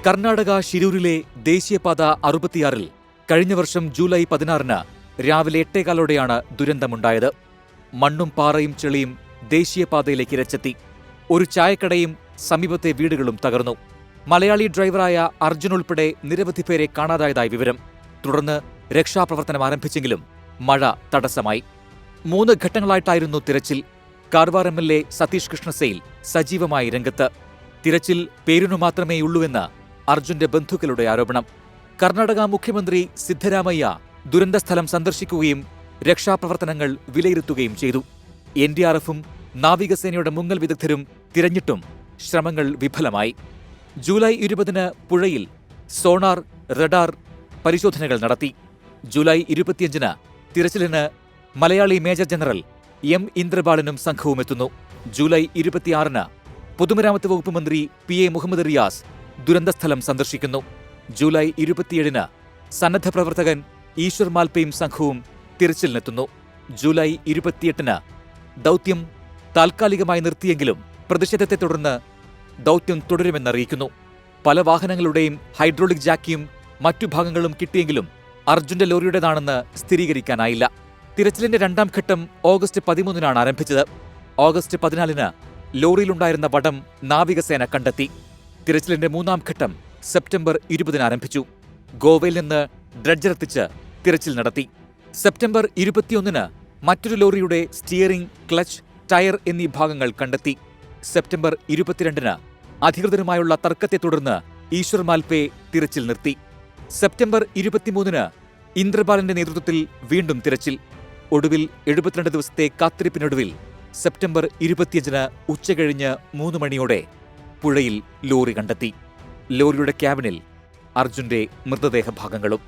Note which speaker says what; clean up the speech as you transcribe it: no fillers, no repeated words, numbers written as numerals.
Speaker 1: കർണാടക ഷിരൂരിലെ ദേശീയപാത 66-ൽ കഴിഞ്ഞ വർഷം ജൂലൈ 16-ന് രാവിലെ 8:15-ഓടെയാണ് ദുരന്തമുണ്ടായത്. മണ്ണും പാറയും ചെളിയും ദേശീയപാതയിലേക്ക് ഇരച്ചെത്തി. ഒരു ചായക്കടയും സമീപത്തെ വീടുകളും തകർന്നു. മലയാളി ഡ്രൈവറായ അർജുൻ ഉൾപ്പെടെ നിരവധി പേരെ കാണാതായതായി വിവരം. തുടർന്ന് രക്ഷാപ്രവർത്തനം ആരംഭിച്ചെങ്കിലും മഴ തടസ്സമായി. 3 ഘട്ടങ്ങളായിട്ടായിരുന്നു തിരച്ചിൽ. കാർവാർ MLA സതീഷ് കൃഷ്ണസെയിൽ സജീവമായി രംഗത്ത്. തിരച്ചിൽ പേരിനു മാത്രമേയുള്ളൂവെന്ന് അർജുന്റെ ബന്ധുക്കളുടെ ആരോപണം. കർണാടക മുഖ്യമന്ത്രി സിദ്ധരാമയ്യ ദുരന്തസ്ഥലം സന്ദർശിക്കുകയും രക്ഷാപ്രവർത്തനങ്ങൾ വിലയിരുത്തുകയും ചെയ്തു. NDRFും നാവികസേനയുടെ മുങ്ങൽ വിദഗ്ധരും തിരഞ്ഞിട്ടും ശ്രമങ്ങൾ വിഫലമായി. ജൂലൈ 20-ന് പുഴയിൽ സോണാർ, റഡാർ പരിശോധനകൾ നടത്തി. ജൂലൈ 25-ന് തിരച്ചിലിന് മലയാളി മേജർ ജനറൽ M. ഇന്ദ്രബാലനും സംഘവും എത്തുന്നു. ജൂലൈ 26-ന് പൊതുമരാമത്ത് വകുപ്പ് മന്ത്രി PA മുഹമ്മദ് റിയാസ് ദുരന്തസ്ഥലം സന്ദർശിക്കുന്നു. ജൂലൈ 27-ന് സന്നദ്ധ പ്രവർത്തകൻ ഈശ്വർ മാൽപ്പയും സംഘവും തിരച്ചിലിനെത്തുന്നു. ജൂലൈ 28-ന് ദൗത്യം താൽക്കാലികമായി നിർത്തിയെങ്കിലും പ്രതിഷേധത്തെ തുടർന്ന് ദൗത്യം തുടരുമെന്നറിയിക്കുന്നു. പല വാഹനങ്ങളുടെയും ഹൈഡ്രോളിക് ജാക്കിയും മറ്റു ഭാഗങ്ങളും കിട്ടിയെങ്കിലും അർജുന്റെ ലോറിയുടേതാണെന്ന് സ്ഥിരീകരിക്കാനായില്ല. തിരച്ചിലിന്റെ 2ാം ഘട്ടം ഓഗസ്റ്റ് 13-നാണ് ആരംഭിച്ചത്. ഓഗസ്റ്റ് 14-ന് ലോറിയിലുണ്ടായിരുന്ന വടം നാവികസേന കണ്ടെത്തി. തിരച്ചിലിന്റെ 3ാം ഘട്ടം സെപ്റ്റംബർ 20-ന് ആരംഭിച്ചു. ഗോവയിൽ നിന്ന് ഡ്രഡ്ജർ എത്തിച്ച് തിരച്ചിൽ നടത്തി. സെപ്റ്റംബർ 21-ന് മറ്റൊരു ലോറിയുടെ സ്റ്റിയറിംഗ്, ക്ലച്ച്, ടയർ എന്നീ ഭാഗങ്ങൾ കണ്ടെത്തി. സെപ്റ്റംബർ 22-ന് അധികൃതരുമായുള്ള തർക്കത്തെ തുടർന്ന് ഈശ്വർ മാൽപ്പെ തിരച്ചിൽ നിർത്തി. സെപ്റ്റംബർ 23-ന് ഇന്ദ്രബാലന്റെ നേതൃത്വത്തിൽ വീണ്ടും തിരച്ചിൽ. ഒടുവിൽ 72 ദിവസത്തെ കാത്തിരിപ്പിനൊടുവിൽ സെപ്റ്റംബർ 25-ന് ഉച്ചകഴിഞ്ഞ് 3 മണിയോടെ പുഴയിൽ ലോറി കണ്ടെത്തി. ലോറിയുടെ ക്യാബിനിൽ അർജുന്റെ മൃതദേഹ ഭാഗങ്ങളും.